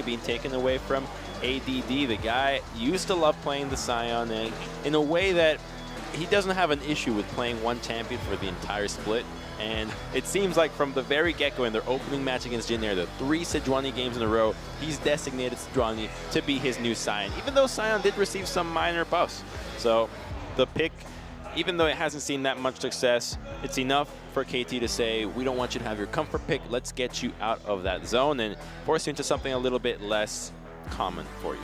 being taken away from ADD. The guy used to love playing the Scion, and in a way that he doesn't have an issue with playing one champion for the entire split. And it seems like from the very get-go in their opening match against Jin Air, the 3 Sejuani games in a row, he's designated Sejuani to be his new Scion, even though Scion did receive some minor buffs. So the pick, even though it hasn't seen that much success, it's enough for KT to say, we don't want you to have your comfort pick, let's get you out of that zone and force you into something a little bit less common for you.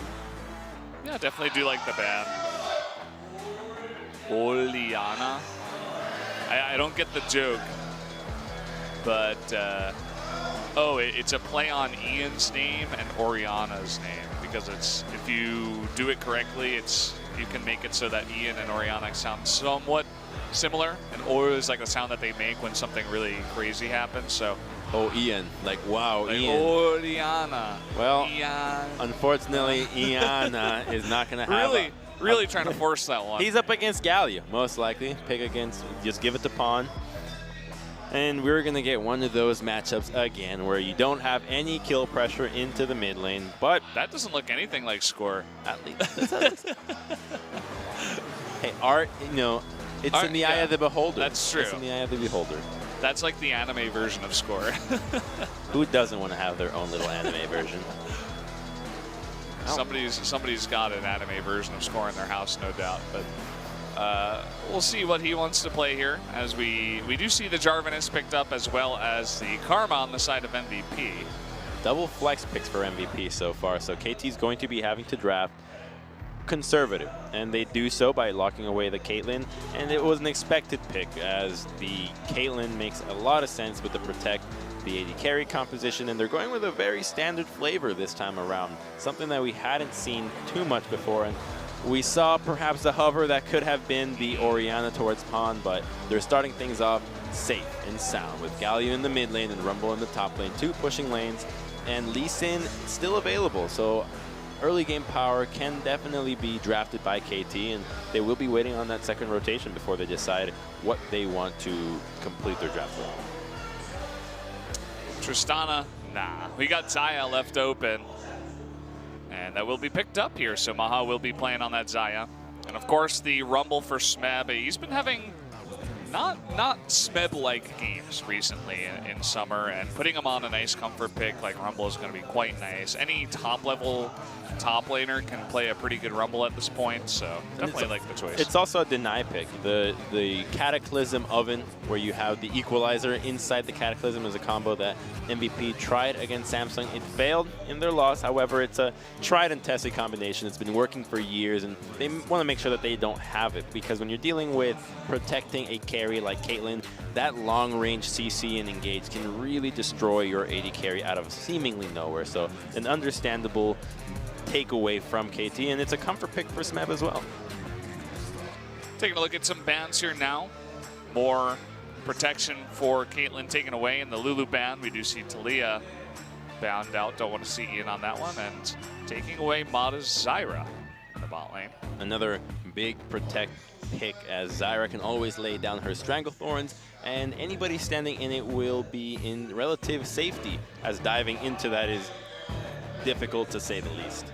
Yeah, definitely do like the ban. Oliana. I don't get the joke, but oh, it's a play on Ian's name and Oriana's name, because it's, if you do it correctly, you can make it so that Ian and Oriana sound somewhat similar, and or is like a sound that they make when something really crazy happens. So oh, Ian, like wow, like Ian. Oriana. Well, Ian. Unfortunately, Iana is not going to have Really trying to force that one. He's up against Galio, most likely. Pick against, just give it to Pawn. And we're going to get one of those matchups again where you don't have any kill pressure into the mid lane. But that doesn't look anything like Score. At least. Hey, art, you know, it's art, in the eye of the beholder. That's true. It's in the eye of the beholder. That's like the anime version of Score. Who doesn't want to have their own little anime version? Somebody's got an anime version of Score in their house, no doubt. But we'll see what he wants to play here, as we do see the Jarvanus picked up, as well as the Karma on the side of MVP. Double flex picks for MVP so far, so KT's going to be having to draft conservative, and they do so by locking away the Caitlyn, and it was an expected pick, as the Caitlyn makes a lot of sense with the protect, the AD carry composition, and they're going with a very standard flavor this time around, something that we hadn't seen too much before. And we saw perhaps a hover that could have been the Oriana towards Pawn, but they're starting things off safe and sound with Galio in the mid lane and Rumble in the top lane, 2 pushing lanes, and Lee Sin still available. So early game power can definitely be drafted by KT, and they will be waiting on that second rotation before they decide what they want to complete their draft with. Tristana, nah. We got Xayah left open, and that will be picked up here. So Maha will be playing on that Xayah. And of course, the Rumble for Smeb. He's been having not Smeb-like games recently in summer, and putting him on a nice comfort pick like Rumble is going to be quite nice. Any top-level top laner can play a pretty good Rumble at this point, so definitely like the choice. It's also a deny pick. The Cataclysm Oven, where you have the Equalizer inside the Cataclysm, is a combo that MVP tried against Samsung. It failed in their loss. However, it's a tried and tested combination. It's been working for years, and they want to make sure that they don't have it, because when you're dealing with protecting a carry like Caitlyn, that long-range CC and engage can really destroy your AD carry out of seemingly nowhere. So an understandable takeaway from KT, and it's a comfort pick for Smeb as well. Taking a look at some bans here now. More protection for Caitlyn taken away in the Lulu ban. We do see Talia bound out. Don't want to see Ian on that one. And taking away Mata's Zyra in the bot lane. Another big protect pick, as Zyra can always lay down her Stranglethorns, and anybody standing in it will be in relative safety, as diving into that is difficult to say the least.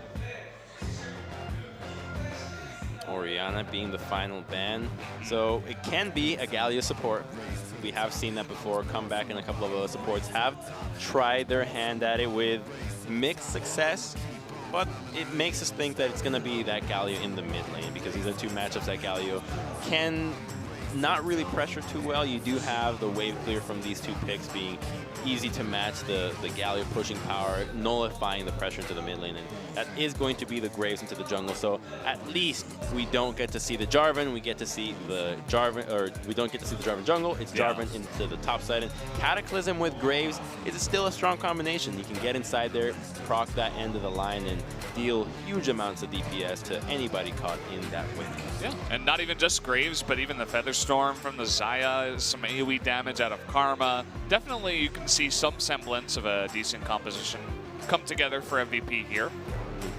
Oriana being the final ban, so it can be a Galio support. We have seen that before. Comeback and a couple of other supports have tried their hand at it with mixed success, but it makes us think that it's going to be that Galio in the mid lane, because these are 2 matchups that Galio can not really pressure too well. You do have the wave clear from these 2 picks being easy to match, the Galio pushing power, nullifying the pressure into the mid lane, and that is going to be the Graves into the jungle. So at least we don't get to see the Jarvan, we get to see the Jarvan, or we don't get to see the Jarvan jungle, it's Jarvan into the top side. And Cataclysm with Graves is still a strong combination. You can get inside there, proc that end of the line, and deal huge amounts of DPS to anybody caught in that wink. Yeah, and not even just Graves, but even the Featherstorm from the Xayah, some AoE damage out of Karma. Definitely you can see some semblance of a decent composition come together for MVP here.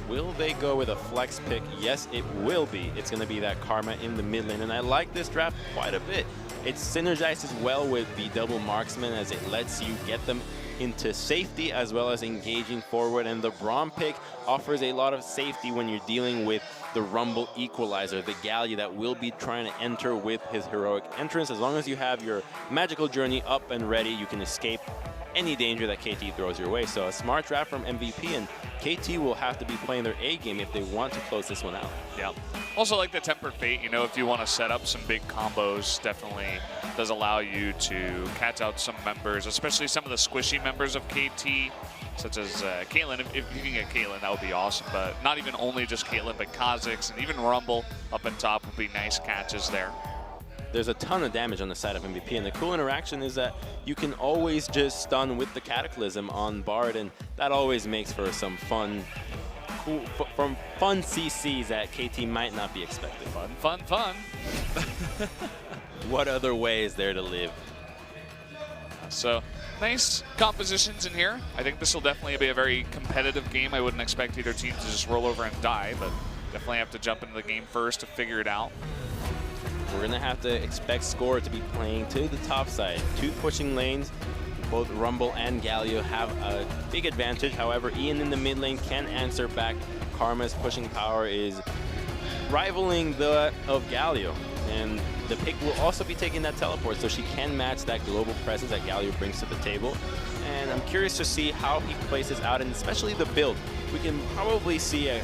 Will they go with a flex pick? Yes, it will be. It's going to be that Karma in the mid lane, and I like this draft quite a bit. It synergizes well with the double marksman, as it lets you get them into safety as well as engaging forward. And the Braum pick offers a lot of safety when you're dealing with the Rumble Equalizer, the Galio that will be trying to enter with his heroic entrance. As long as you have your magical journey up and ready, you can escape any danger that KT throws your way. So a smart draft from MVP, and KT will have to be playing their A game if they want to close this one out. Yeah. Also like the Tempered Fate, you know, if you want to set up some big combos, definitely does allow you to catch out some members, especially some of the squishy members of KT, such as Caitlyn. If you can get Caitlyn, that would be awesome. But not even only just Caitlyn, but Kha'Zix and even Rumble up on top would be nice catches there. There's a ton of damage on the side of MVP, and the cool interaction is that you can always just stun with the Cataclysm on Bard, and that always makes for some fun, fun CCs that KT might not be expecting. Fun, fun, fun. What other way is there to live? So, nice compositions in here. I think this will definitely be a very competitive game. I wouldn't expect either team to just roll over and die, but definitely have to jump into the game first to figure it out. We're going to have to expect Score to be playing to the top side. Two pushing lanes, both Rumble and Galio have a big advantage. However, Ian in the mid lane can answer back. Karma's pushing power is rivaling the of Galio. And the pick will also be taking that teleport, so she can match that global presence that Galio brings to the table. And I'm curious to see how he plays this out, and especially the build. We can probably see a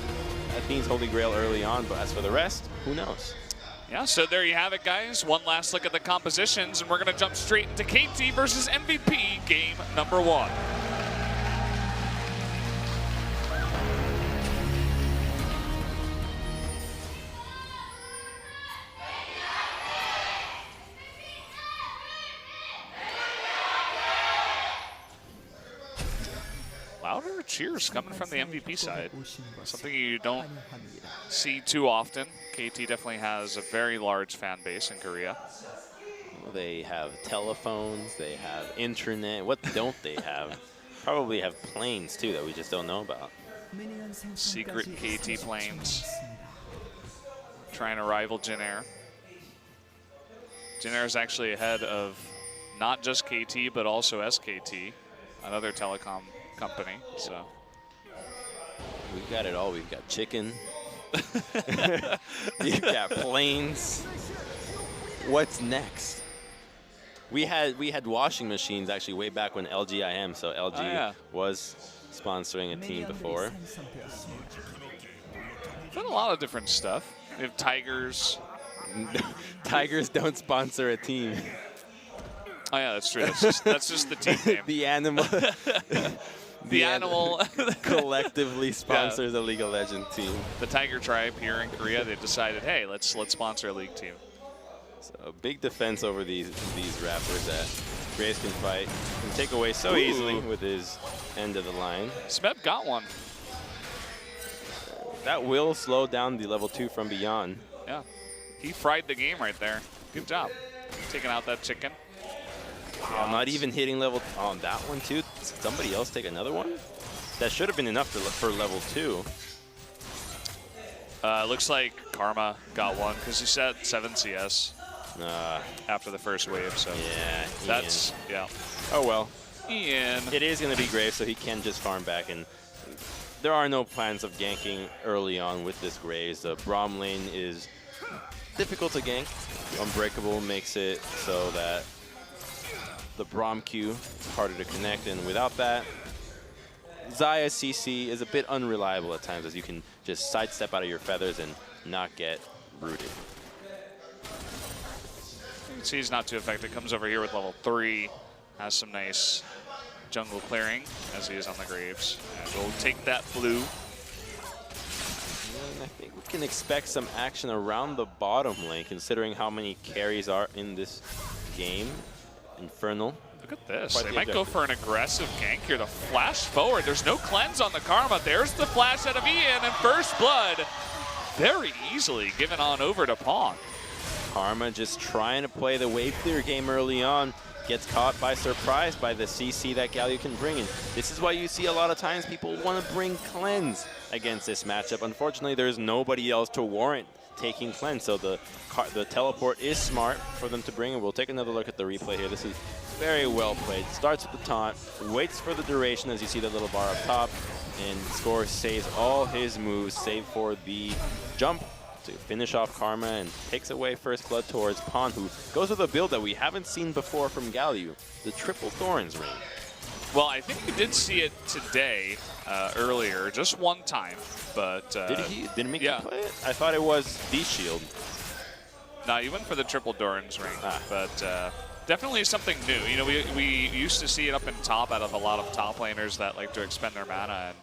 Athene's Holy Grail early on, but as for the rest, who knows? Yeah, so there you have it, guys. One last look at the compositions, and we're going to jump straight into KT versus MVP, game number 1. Louder cheers coming from the MVP side. Something you don't see too often. KT definitely has a very large fan base in Korea. They have telephones, they have internet. What don't they have? Probably have planes too that we just don't know about. Secret KT planes. Trying to rival Jin Air. Jin Air is actually ahead of not just KT, but also SKT, another telecom company. So we've got it all. We've got chicken. We've got planes. What's next? We had washing machines actually way back when LGIM. So LG was sponsoring a team before. Done a lot of different stuff. We have Tigers. Tigers don't sponsor a team. Oh yeah, that's true. That's just the team name. The animal. The animal collectively sponsors a League of Legends team. The Tiger Tribe here in Korea, they decided, hey, let's sponsor a league team. So a big defense over these Raptors that Graves can fight and take away so easily with his end of the line. Smeb got one. That will slow down the level 2 from beyond. Yeah, he fried the game right there. Good job. Taking out that chicken. Oh, not even hitting level on that one too. Did somebody else take another one? That should have been enough for level 2. Looks like Karma got one because he said 7 CS after the first wave. So yeah, that's Oh well. Ian. It is going to be Graves, so he can just farm back, and there are no plans of ganking early on with this Graves. The Braum lane is difficult to gank. Unbreakable makes it so that the Braum Q is harder to connect, and without that, Xayah CC is a bit unreliable at times, as you can just sidestep out of your feathers and not get rooted. You can see he's not too effective. Comes over here with level 3, has some nice jungle clearing as he is on the Graves. And we'll take that blue. And I think we can expect some action around the bottom lane, considering how many carries are in this game. Infernal. Look at this. They might go for an aggressive gank here. The flash forward. There's no cleanse on the Karma. There's the flash out of Ian, and first blood very easily given on over to Pawn. Karma just trying to play the wave clear game early on. Gets caught by surprise by the CC that Galio can bring in. This is why you see a lot of times people want to bring cleanse against this matchup. Unfortunately, there's nobody else to warrant taking cleanse, so the teleport is smart for them to bring, and we'll take another look at the replay here. This is Very well played. Starts with the taunt, waits for the duration as you see the little bar up top, and Score saves all his moves, save for the jump to finish off Karma and takes away first blood towards Pawn, who goes with a build that we haven't seen before from Galio, the triple Thorns ring. Well, I think we did see it today, earlier, just one time, but... Didn't make you play it? I thought it was D-Shield. No, he went for the triple Doran's ring, but definitely something new. You know, we used to see it up in top out of a lot of top laners that like to expend their mana. And,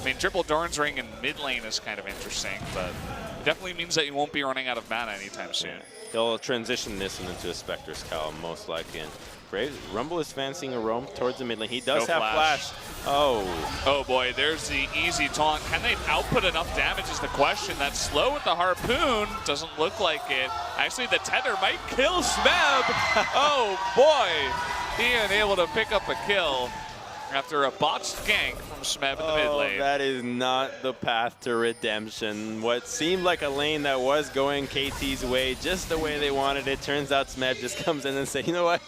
I mean, triple Doran's ring in mid lane is kind of interesting, but it definitely means that you won't be running out of mana anytime soon. He'll transition this one into a Spectre's Cowl, most likely. And Graves, Rumble is fancying a roam towards the mid lane. He does have flash. Oh boy, there's the easy taunt. Can they output enough damage is the question. That's slow with the harpoon. Doesn't look like it. Actually, the tether might kill Smeb. Oh boy, he ain't able to pick up a kill after a botched gank from Smeb in the mid lane. That is not the path to redemption. What seemed like a lane that was going KT's way, just the way they wanted it, turns out Smeb just comes in and says, you know what?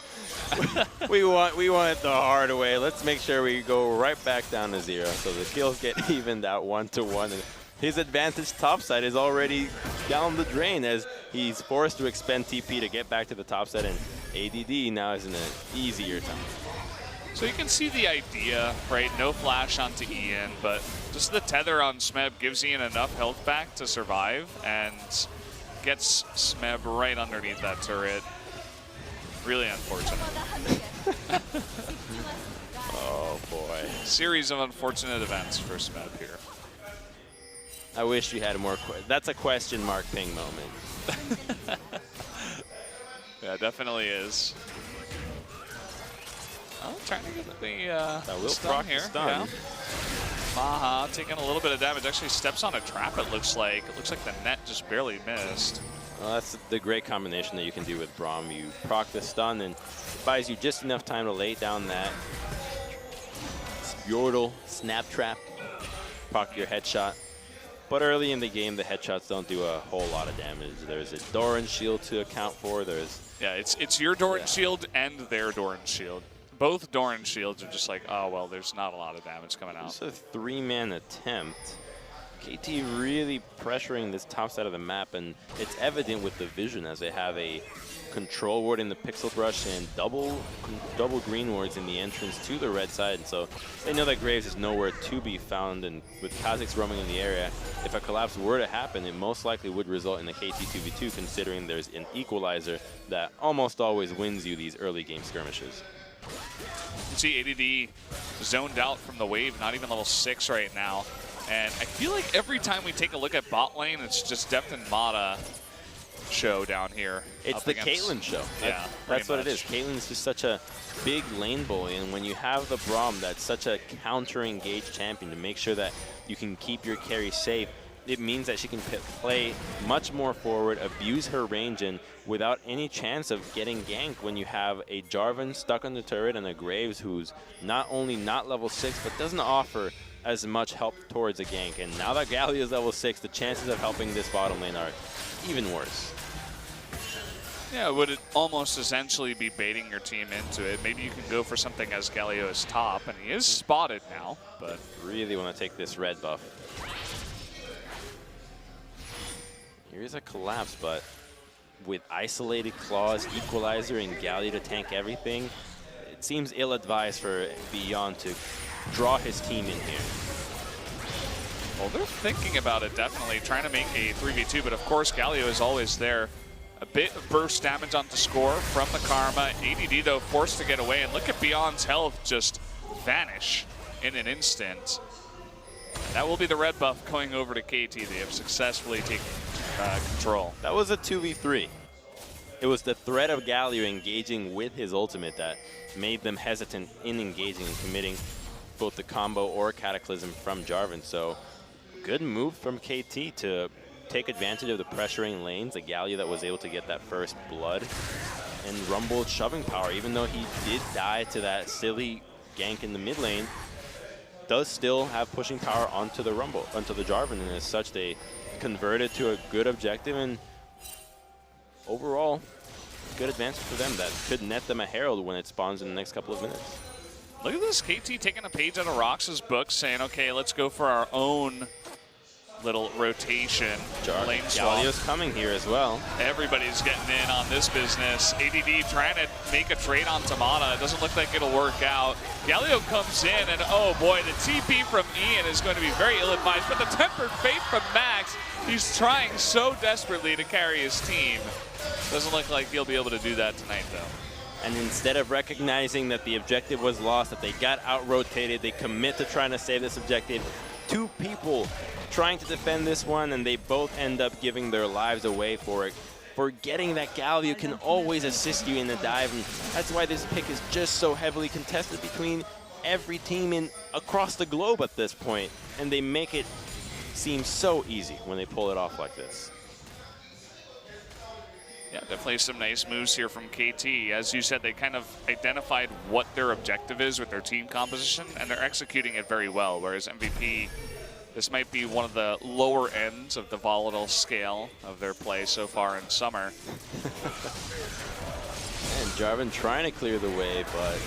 we want it the hard way. Let's make sure we go right back down to 0. So the kills get evened out 1-1. And his advantage topside is already down the drain as he's forced to expend TP to get back to the topside, and ADD now is in an easier time. So you can see the idea, right? No flash onto Ian, but just the tether on Smeb gives Ian enough health back to survive and gets Smeb right underneath that turret. Really unfortunate. Oh boy. Series of unfortunate events for Smeb here. I wish you had more. That's a question mark ping moment. Yeah, definitely is. Oh, trying to get the stun here. Yeah. Maha taking a little bit of damage. Actually steps on a trap, it looks like. It looks like the net just barely missed. Well, that's the great combination that you can do with Braum. You proc the stun and it buys you just enough time to lay down that Yordle snap trap, proc your headshot. But early in the game, the headshots don't do a whole lot of damage. There's a Doran shield to account for. Yeah, it's your Doran shield and their Doran shield. Both Doran shields are just like, oh, well, there's not a lot of damage coming out. It's a 3-man attempt. KT really pressuring this top side of the map, and it's evident with the vision as they have a control ward in the pixel brush and double green wards in the entrance to the red side. And so they know that Graves is nowhere to be found, and with Kha'Zix roaming in the area, if a collapse were to happen, it most likely would result in a KT 2v2, considering there's an equalizer that almost always wins you these early game skirmishes. You see ADD zoned out from the wave, not even level 6 right now. And I feel like every time we take a look at bot lane, it's just Deft and Mata show down here. It's the Caitlyn show. Yeah, that's what it is. Caitlyn's just such a big lane bully, and when you have the Braum that's such a counter-engaged champion to make sure that you can keep your carry safe, it means that she can play much more forward, abuse her range, and without any chance of getting ganked when you have a Jarvan stuck on the turret and a Graves who's not only not level 6, but doesn't offer as much help towards a gank. And now that Galio is level 6, the chances of helping this bottom lane are even worse. Yeah, would it almost essentially be baiting your team into it? Maybe you can go for something as Galio is top, and he is spotted now, but... Really want to take this red buff. Here's a collapse, but with isolated claws, equalizer, and Galio to tank everything, it seems ill-advised for Beyond to draw his team in here. Well, they're thinking about it, definitely, trying to make a 3v2, but of course Galio is always there. A bit of burst damage onto Score from the Karma. ADD, though, forced to get away, and look at Beyond's health just vanish in an instant. That will be the red buff going over to KT. They have successfully taken control. That was a 2v3. It was the threat of Galio engaging with his ultimate that made them hesitant in engaging and committing both the combo or Cataclysm from Jarvan. So good move from KT to take advantage of the pressuring lanes, a Galio that was able to get that first blood, and Rumble's shoving power, even though he did die to that silly gank in the mid lane, does still have pushing power onto the Rumble, onto the Jarvan, and as such they converted to a good objective. And overall, good advantage for them that could net them a Herald when it spawns in the next couple of minutes. Look at this, KT taking a page out of Rox's book, saying, okay, let's go for our own little rotation. Lane swap. Galio's coming here as well. Everybody's getting in on this business. ADD trying to make a trade on Tamada. It doesn't look like it'll work out. Galio comes in, and oh boy, the TP from Ian is going to be very ill-advised, but the Tempered Fate from Max, he's trying so desperately to carry his team. Doesn't look like he'll be able to do that tonight, though. And instead of recognizing that the objective was lost, that they got out-rotated, they commit to trying to save this objective. Two people trying to defend this one, and they both end up giving their lives away for it. Forgetting that Galio can always assist you in the dive, and that's why this pick is just so heavily contested between every team across the globe at this point, and they make it seem so easy when they pull it off like this. Yeah, definitely some nice moves here from KT. As you said, they kind of identified what their objective is with their team composition, and they're executing it very well, whereas MVP, this might be one of the lower ends of the volatile scale of their play so far in summer. And Jarvan trying to clear the way, but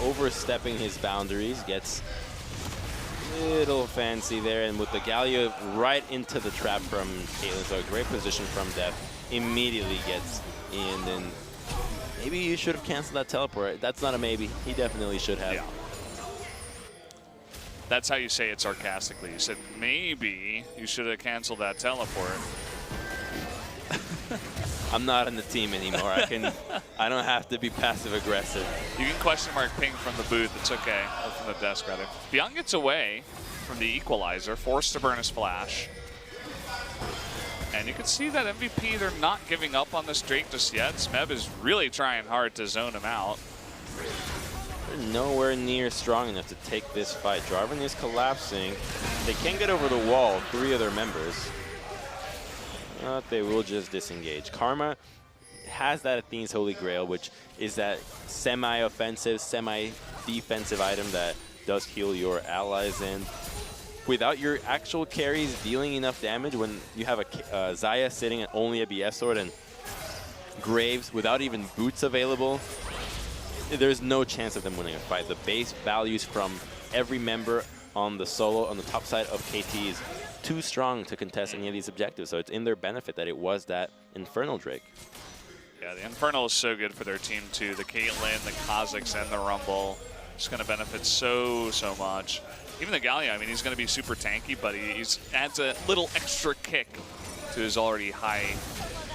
overstepping his boundaries, gets a little fancy there, and with the Galio right into the trap from Caitlyn, so a great position from Def. Immediately gets in, and maybe you should have canceled that teleport. That's not a maybe. He definitely should have. Yeah. That's how you say it sarcastically. You said maybe you should have canceled that teleport. I'm not in the team anymore. I don't have to be passive aggressive. You can question mark ping from the booth. It's okay. Or from the desk rather. Beyond gets away from the equalizer, forced to burn his flash. And you can see that MVP, they're not giving up on this Drake just yet. Smeb is really trying hard to zone him out. They're nowhere near strong enough to take this fight. Jarvan is collapsing. They can get over the wall, 3 of their members. But they will just disengage. Karma has that Athene's Holy Grail, which is that semi-offensive, semi-defensive item that does heal your allies, and without your actual carries dealing enough damage, when you have a Xayah sitting at only a BS sword and Graves without even boots available, there's no chance of them winning a fight. The base values from every member on the solo, on the top side of KT, is too strong to contest any of these objectives, so it's in their benefit that it was that Infernal Drake. Yeah, the Infernal is so good for their team too. The Caitlyn, the Kha'Zix, and the Rumble. Just going to benefit so much. Even the Galio, I mean, he's going to be super tanky, but he adds a little extra kick to his already high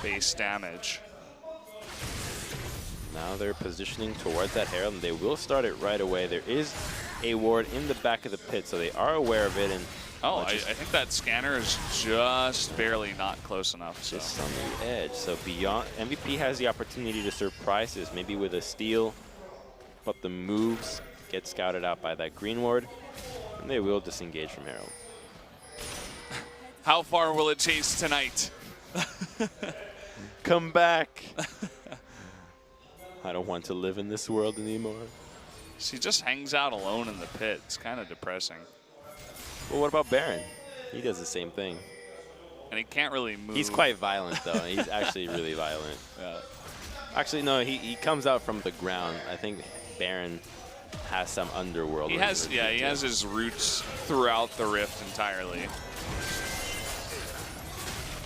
base damage. Now they're positioning towards that Herald, and they will start it right away. There is a ward in the back of the pit, so they are aware of it. And I think that scanner is just barely not close enough. Just on the edge. So beyond, MVP has the opportunity to surprise this, maybe with a steal, but the moves get scouted out by that green ward, and they will disengage from Herald. How far will it chase tonight? Come back. I don't want to live in this world anymore. She just hangs out alone in the pit. It's kind of depressing. Well, what about Baron? He does the same thing. And he can't really move. He's quite violent, though. He's actually really violent. Yeah. Actually, no, he comes out from the ground. I think Baron has some underworld. He has his roots throughout the rift entirely.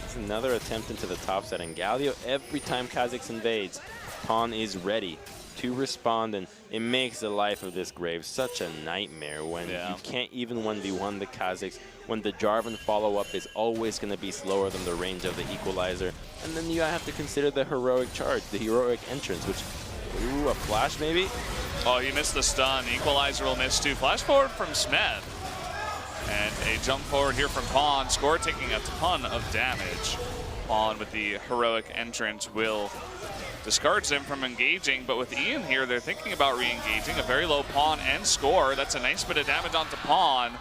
It's another attempt into the top side, and Galio, every time Kha'Zix invades, Pawn is ready to respond, and it makes the life of this Graves such a nightmare when you can't even 1v1 the Kha'Zix, when the Jarvan follow-up is always going to be slower than the range of the equalizer, and then you have to consider the heroic charge, the heroic entrance, which, ooh, a flash maybe? Oh, he missed the stun. Equalizer will miss too. Flash forward from Smeb. And a jump forward here from Pawn. Score taking a ton of damage. Pawn with the heroic entrance will discards him from engaging, but with Ian here, they're thinking about re-engaging. A very low Pawn and Score. That's a nice bit of damage onto Pawn.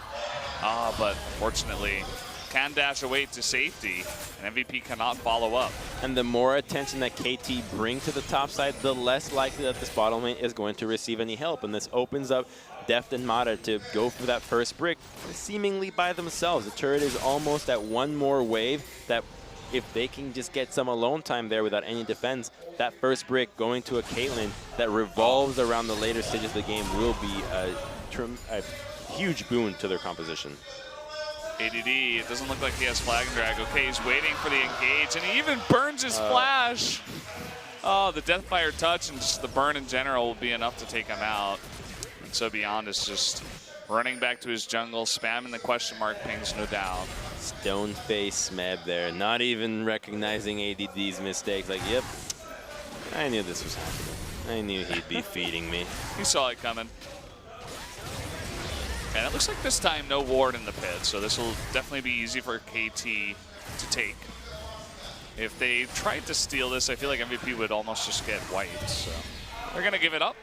But fortunately, can dash away to safety, and MVP cannot follow up. And the more attention that KT bring to the top side, the less likely that this bottom lane is going to receive any help. And this opens up Deft and Mata to go for that first brick, seemingly by themselves. The turret is almost at one more wave that if they can just get some alone time there without any defense, that first brick going to a Caitlyn that revolves around the later stages of the game will be a huge boon to their composition. ADD, it doesn't look like he has Flag and Drag. Okay, he's waiting for the engage, and he even burns his flash. Oh, the Deathfire touch and just the burn in general will be enough to take him out. And so Beyond is just running back to his jungle, spamming the question mark pings, no doubt. Stone face Smeb there, not even recognizing ADD's mistakes. Like, yep, I knew this was happening. I knew he'd be feeding me. He saw it coming. And it looks like this time no ward in the pit, so this will definitely be easy for KT to take. If they tried to steal this, I feel like MVP would almost just get wiped, so they're going to give it up.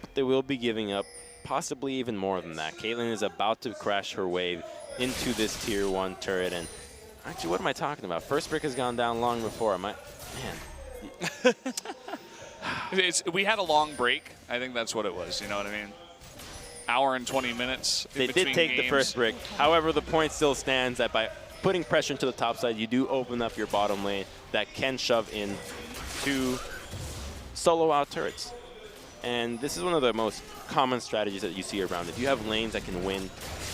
But they will be giving up possibly even more than that. Caitlyn is about to crash her wave into this tier 1 turret, and actually, what am I talking about? First brick has gone down long before. Man. We had a long break. I think that's what it was, you know what I mean? Hour and 20 minutes They did take the first brick. However, the point still stands that by putting pressure into the top side, you do open up your bottom lane that can shove in to solo out turrets. And this is one of the most common strategies that you see around. If you have lanes that can win,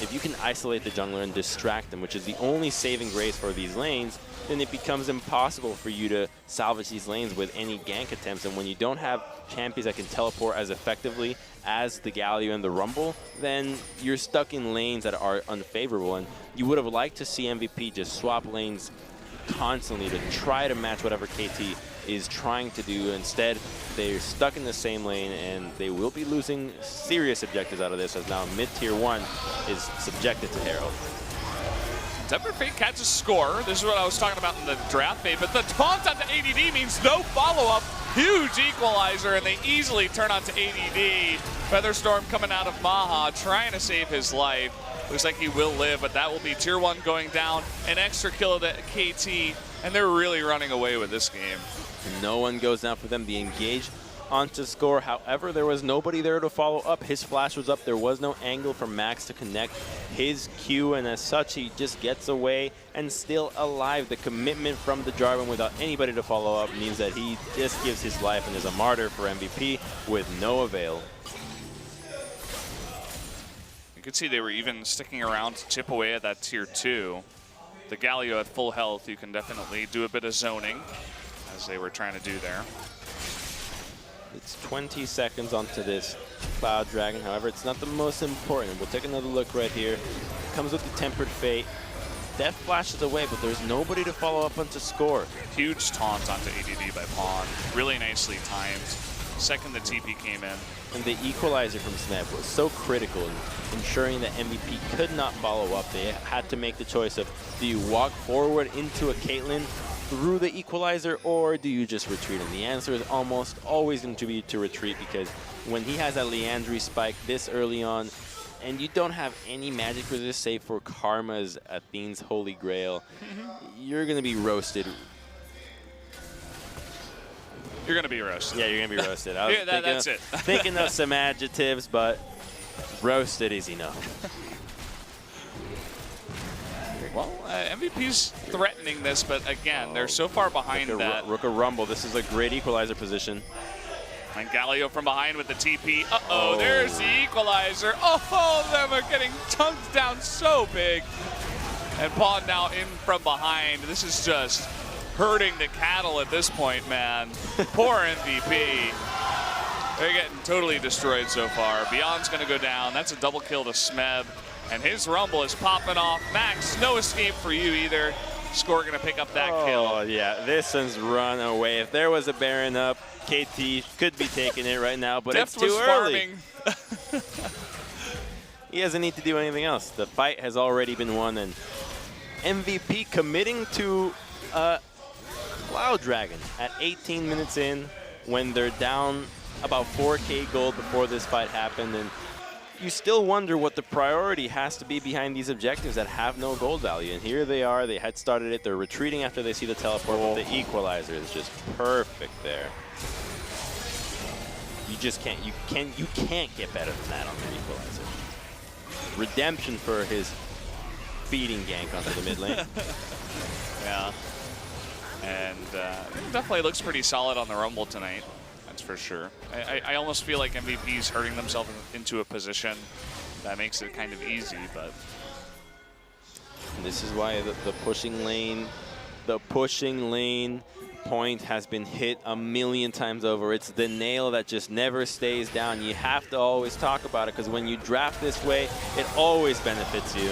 if you can isolate the jungler and distract them, which is the only saving grace for these lanes, then it becomes impossible for you to salvage these lanes with any gank attempts. And when you don't have champions that can teleport as effectively as the Galio and the Rumble, then you're stuck in lanes that are unfavorable. And you would have liked to see MVP just swap lanes constantly to try to match whatever KT is trying to do. Instead, they're stuck in the same lane, and they will be losing serious objectives out of this, as now mid-tier 1 is subjected to Herald. Tempered Fate catches score. This is what I was talking about in the draft bait, but the taunt onto ADD means no follow-up. Huge equalizer, and they easily turn onto ADD. Featherstorm coming out of Maha, trying to save his life. Looks like he will live, but that will be tier 1 going down. An extra kill to KT, and they're really running away with this game. No one goes down for them. The engage onto score. However, there was nobody there to follow up. His flash was up. There was no angle for Max to connect his Q, and as such, he just gets away and still alive. The commitment from the Jarvan without anybody to follow up means that he just gives his life and is a martyr for MVP with no avail. You could see they were even sticking around to chip away at that tier 2. The Galio at full health, you can definitely do a bit of zoning, as they were trying to do there. It's 20 seconds onto this Cloud Dragon. However, it's not the most important. We'll take another look right here. Comes with the Tempered Fate. Death flashes away, but there's nobody to follow up onto score. Huge taunt onto ADD by Pawn. Really nicely timed. Second the TP came in. And the equalizer from Smeb was so critical in ensuring that MVP could not follow up. They had to make the choice of, do you walk forward into a Caitlyn through the equalizer, or do you just retreat? And the answer is almost always going to be to retreat, because when he has that Leandry spike this early on, and you don't have any magic resist save for Karma's Athene's Holy Grail, you're going to be roasted. You're going to be roasted. Yeah, you're going to be roasted. I was that's it. thinking of some adjectives, but roasted is enough. Well, MVP's threatening this, but again, they're so far behind that. Rook of Rumble. This is a great equalizer position. And Galio from behind with the TP. Uh-oh, there's the equalizer. Oh, them are getting tunked down so big. And Pawn now in from behind. This is just hurting the cattle at this point, man. Poor MVP. They're getting totally destroyed so far. Beyond's going to go down. That's a double kill to Smeb. And his Rumble is popping off. Max, no escape for you either. Score going to pick up that kill. Oh, yeah. This one's run away. If there was a Baron up, KT could be taking it right now, but it's too early. He doesn't need to do anything else. The fight has already been won, and MVP committing to Cloud Dragon at 18 minutes in when they're down about 4K gold before this fight happened. And you still wonder what the priority has to be behind these objectives that have no gold value. And here they are. They had started it. They're retreating after they see the teleport. But the equalizer is just perfect there. You just can't. You can't get better than that on the equalizer. Redemption for his feeding gank onto the mid lane. Yeah. And definitely looks pretty solid on the Rumble tonight. That's for sure. I almost feel like MVP's hurting themselves into a position that makes it kind of easy, but this is why the pushing lane point has been hit a million times over. It's the nail that just never stays down. You have to always talk about it, because when you draft this way, it always benefits you.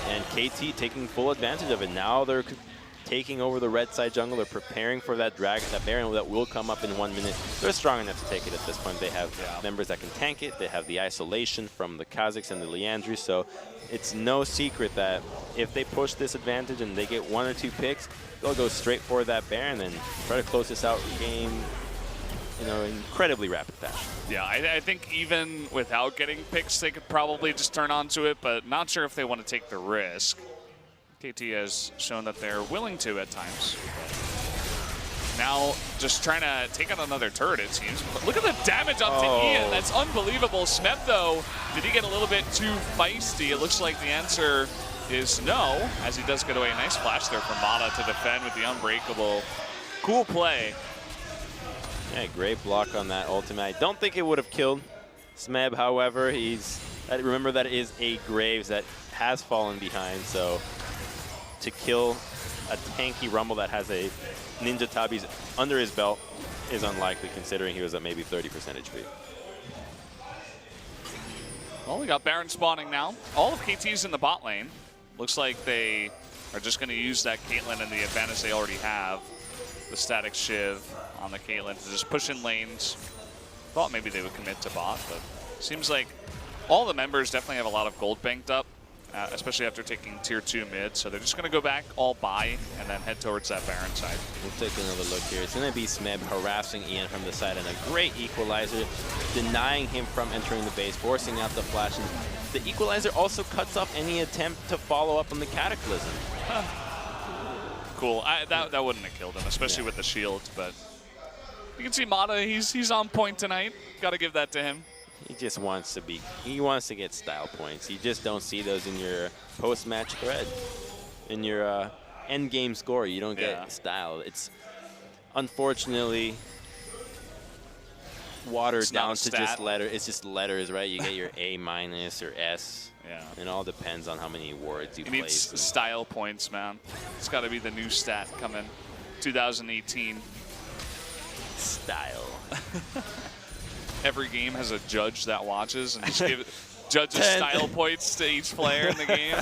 And KT taking full advantage of it. Now they're taking over the red side jungle. They're preparing for that dragon, that Baron that will come up in 1 minute. They're strong enough to take it at this point. They have members that can tank it. They have the isolation from the Kazakhs and the Liandry. So it's no secret that if they push this advantage and they get 1 or 2 picks, they'll go straight for that Baron and try to close this out game, you know, incredibly rapid fashion. Yeah, I think even without getting picks, they could probably just turn onto it, but not sure if they want to take the risk. KT has shown that they're willing to at times. Now, just trying to take out another turret, it seems. But look at the damage onto Ian. That's unbelievable. Smeb, though, did he get a little bit too feisty? It looks like the answer is no, as he does get away. A nice flash there from Mata to defend with the Unbreakable. Cool play. Yeah, great block on that ultimate. I don't think it would have killed Smeb, however. Remember that is a Graves that has fallen behind, so to kill a tanky Rumble that has a Ninja Tabi's under his belt is unlikely, considering he was at maybe 30% HP. Well, we got Baron spawning now. All of KT's in the bot lane. Looks like they are just going to use that Caitlyn and the advantage they already have. The static Shiv on the Caitlyn to just push in lanes. Thought maybe they would commit to bot, but seems like all the members definitely have a lot of gold banked up. Especially after taking tier 2 mid. So they're just going to go back, all buy, and then head towards that Baron side. We'll take another look here. It's going to be Smeb harassing Ian from the side, and a great equalizer, denying him from entering the base, forcing out the flash. And the equalizer also cuts off any attempt to follow up on the Cataclysm. Cool. That wouldn't have killed him, especially with the shield. But you can see Mata, he's on point tonight. Got to give that to him. He just wants to he wants to get style points. You just don't see those in your post-match thread. In your end game score, you don't get style. It's unfortunately watered down to just letters. It's just letters, right? You get your A- or S. Yeah. It all depends on how many words you play. It needs style points, man. It's got to be the new stat coming 2018. Style. Every game has a judge that watches and just judges style points to each player in the game.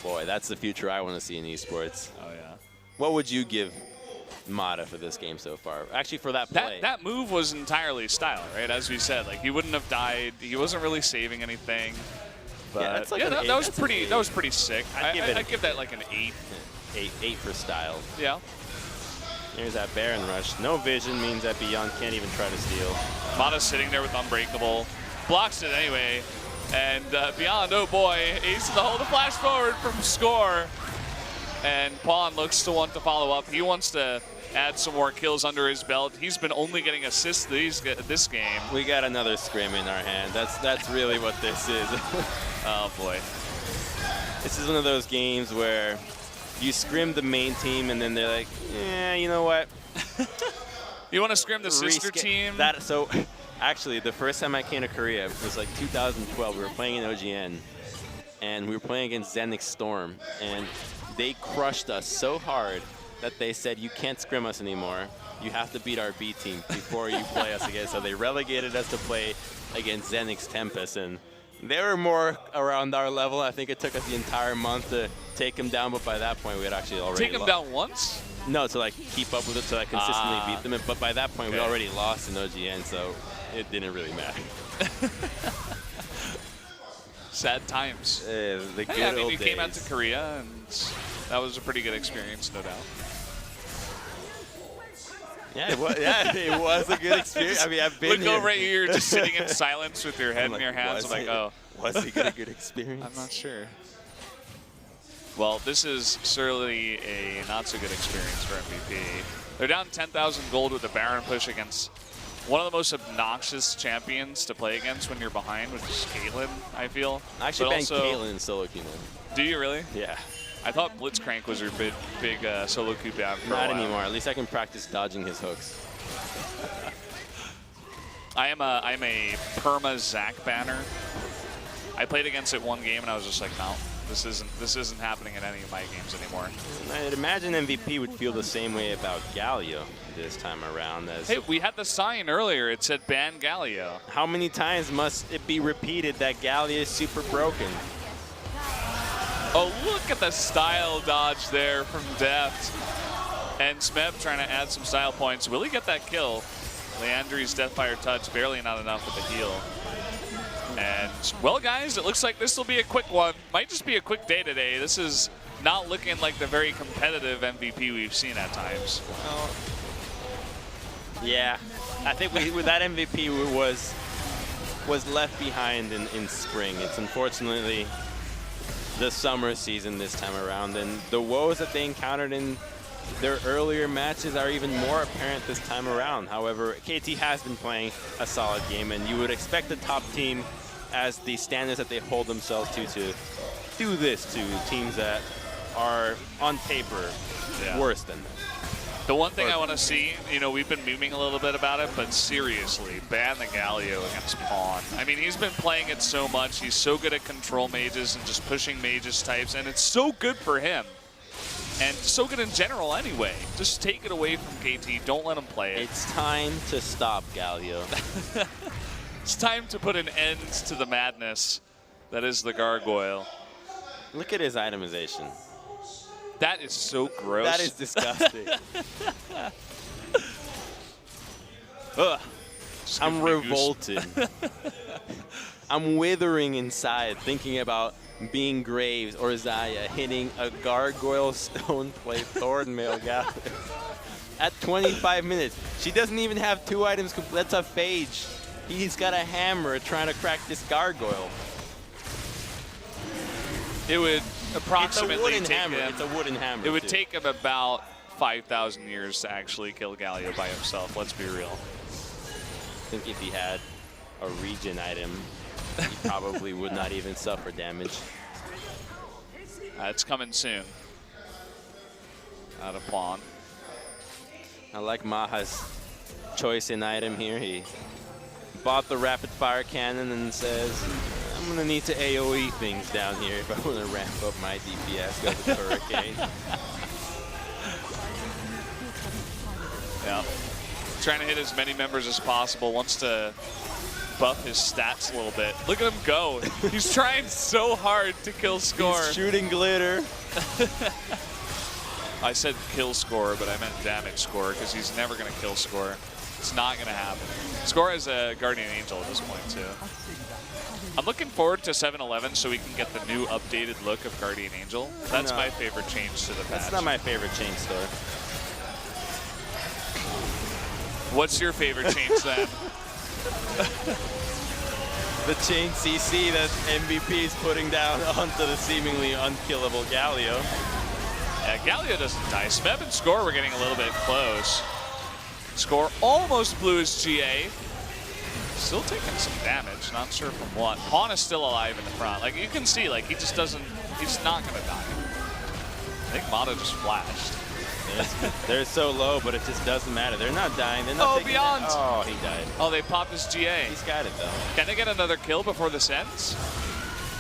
Boy, that's the future I want to see in esports. Oh, yeah. What would you give Mata for this game so far? Actually, for that play. That move was entirely style, right? As we said, like, he wouldn't have died. He wasn't really saving anything. But yeah, that's like that was pretty sick. I'd give that like an 8. 8 for style. Yeah. Here's that Baron rush. No vision means that Beyond can't even try to steal. Mata's sitting there with Unbreakable. Blocks it anyway. And Beyond, oh boy, aces the hold the flash forward from score. And Pawn looks to want to follow up. He wants to add some more kills under his belt. He's been only getting assists this game. We got another scrim in our hand. That's really what this is. Oh boy. This is one of those games where you scrim the main team, and then they're like, yeah, you know what? You want to scrim the sister team? So, actually, the first time I came to Korea was like 2012. We were playing in OGN, and we were playing against Zenix Storm, and they crushed us so hard that they said, you can't scrim us anymore. You have to beat our B team before you play us again. So they relegated us to play against Zenix Tempest, and they were more around our level. I think it took us the entire month to take them down, but by that point, we had actually already Take them down once? No, to like keep up with it, to like consistently beat them. But by that point, we already lost in OGN, so it didn't really matter. Sad times. The good I mean, old you days. came out to Korea, and that was a pretty good experience, no doubt. Yeah, it was a good experience. I mean, I've been Look over at you, you're just sitting in silence with your head in your hands. I'm like, oh. Was it a good experience? I'm not sure. Well, this is certainly a not-so-good experience for MVP. They're down 10,000 gold with a Baron push against one of the most obnoxious champions to play against when you're behind, which is Caitlyn, I feel. I actually banned Caitlyn in solo queue. Do you really? Yeah. I thought Blitzcrank was your big solo queue ban for a Not while. anymore. At least I can practice dodging his hooks. I'm a perma Zac banner. I played against it one game and I was just like, no, this isn't happening in any of my games anymore. I'd imagine MVP would feel the same way about Galio this time around. As Hey, we had the sign earlier. It said ban Galio. how many times must it be repeated that Galio is super broken? Oh, look at the style dodge there from Deft. And Smeb trying to add some style points. Will he get that kill? Leandri's Deathfire touch, barely not enough with the heal. And, well, guys, it looks like this will be a quick one. Might just be a quick day today. This is not looking like the very competitive MVP we've seen at times. Well, yeah, I think with that MVP was left behind in spring. It's unfortunately the summer season this time around, and the woes that they encountered in their earlier matches are even more apparent this time around. However, KT has been playing a solid game, and you would expect the top team, as the standards that they hold themselves to do this to teams that are on paper worse than them. The one thing I want to see, you know, we've been memeing a little bit about it, but seriously, ban the Galio against Pawn. I mean, he's been playing it so much. He's so good at control mages and just pushing mages types, and it's so good for him. And so good in general anyway. Just take it away from KT. Don't let him play it. It's time to stop Galio. It's time to put an end to the madness that is the Gargoyle. Look at his itemization. That is so gross. That is disgusting. Ugh. I'm revolted. I'm withering inside thinking about being Graves or Zaya hitting a Gargoyle Stone Plate Thornmail Galio. At 25 minutes. She doesn't even have 2 items. That's a Phage. He's got a hammer trying to crack this Gargoyle. It would approximately it's a wooden take hammer. him. It's a wooden hammer. It would too. take him about 5,000 years to actually kill Galio by himself. Let's be real. I think if he had a regen item, he probably would not even suffer damage. It's coming soon. Out of Pawn. I like Maha's choice in item here. He bought the rapid fire cannon and says, I'm going to need to AoE things down here if I want to ramp up my DPS with the Hurricane. Yeah. Trying to hit as many members as possible. Wants to buff his stats a little bit. Look at him go. He's trying so hard to kill score. He's shooting glitter. I said kill score, but I meant damage score because he's never going to kill score. It's not going to happen. Score is a Guardian Angel at this point, too. I'm looking forward to 7-11 so we can get the new updated look of Guardian Angel. That's my favorite change to the patch. That's not my favorite change, though. What's your favorite change then? The chain CC that MVP is putting down onto the seemingly unkillable Galio. Yeah, Galio doesn't die. Smeb and Score were getting a little bit close. Score almost blew his GA. Still taking some damage, not sure from what. Pawn is still alive in the front. Like, you can see, like, he just doesn't, he's not going to die. I think Mata just flashed. They're so low, but it just doesn't matter. They're not dying. They're not taking Beyond. it. Oh, he died. Oh, they popped his GA. He's got it, though. Can they get another kill before this ends?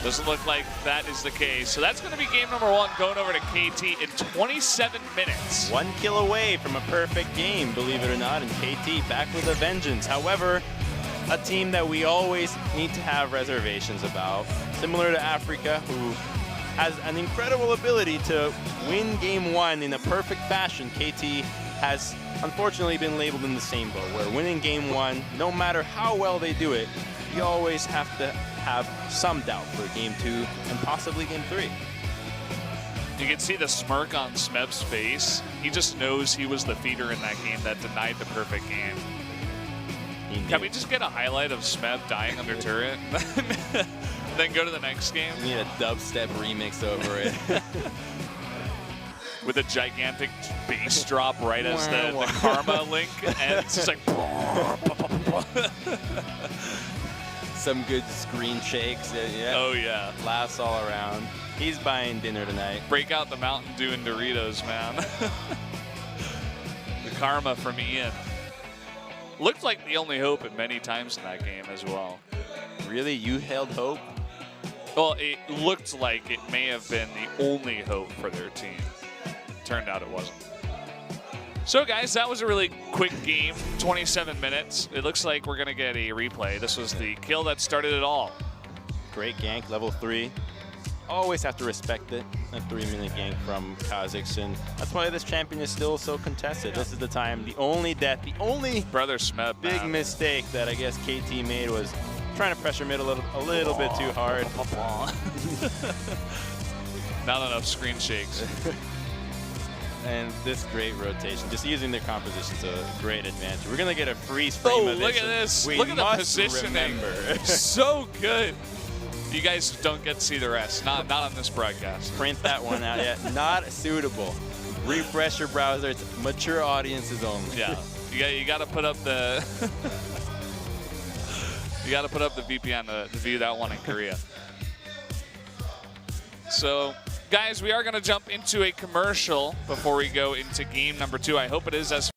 Doesn't look like that is the case. So that's going to be game number 1 going over to KT in 27 minutes. 1 kill away from a perfect game, believe it or not, and KT back with a vengeance. However, a team that we always need to have reservations about, similar to Africa, who has an incredible ability to win game 1 in a perfect fashion. KT has unfortunately been labeled in the same boat, where winning game 1, no matter how well they do it, you always have to have some doubt for game 2 and possibly game 3. You can see the smirk on Smeb's face. He just knows he was the feeder in that game that denied the perfect game. Can we just get a highlight of Smeb dying under turret? Then go to the next game? We need a dubstep remix over it. With a gigantic bass drop right as the Karma link, and it's just like... Some good screen shakes. Yeah. Oh, yeah. Laughs all around. He's buying dinner tonight. Break out the Mountain Dew and Doritos, man. The karma from Ian. Looked like the only hope at many times in that game as well. Really? You held hope? Well, it looked like it may have been the only hope for their team. Turned out it wasn't. So, guys, that was a really quick game, 27 minutes. It looks like we're going to get a replay. This was the kill that started it all. Great gank, level 3. Always have to respect it. A 3-minute gank from Kha'Zix, and that's why this champion is still so contested. This is the time, the only death, the only Brother Smeb, big mistake that I guess KT made was trying to pressure mid a little bit too hard. Not enough screen shakes. And this great rotation, just using their composition to a great advantage. We're going to get a freeze frame of this. Look at this. We Look at the must positioning. remember. So good. You guys don't get to see the rest. Not on this broadcast. Print that one out yet. Not suitable. Refresh your browser. It's mature audiences only. Yeah. You got to put up the you got to put up the VPN to view that one in Korea. So, guys, we are going to jump into a commercial before we go into game number 2. I hope it is as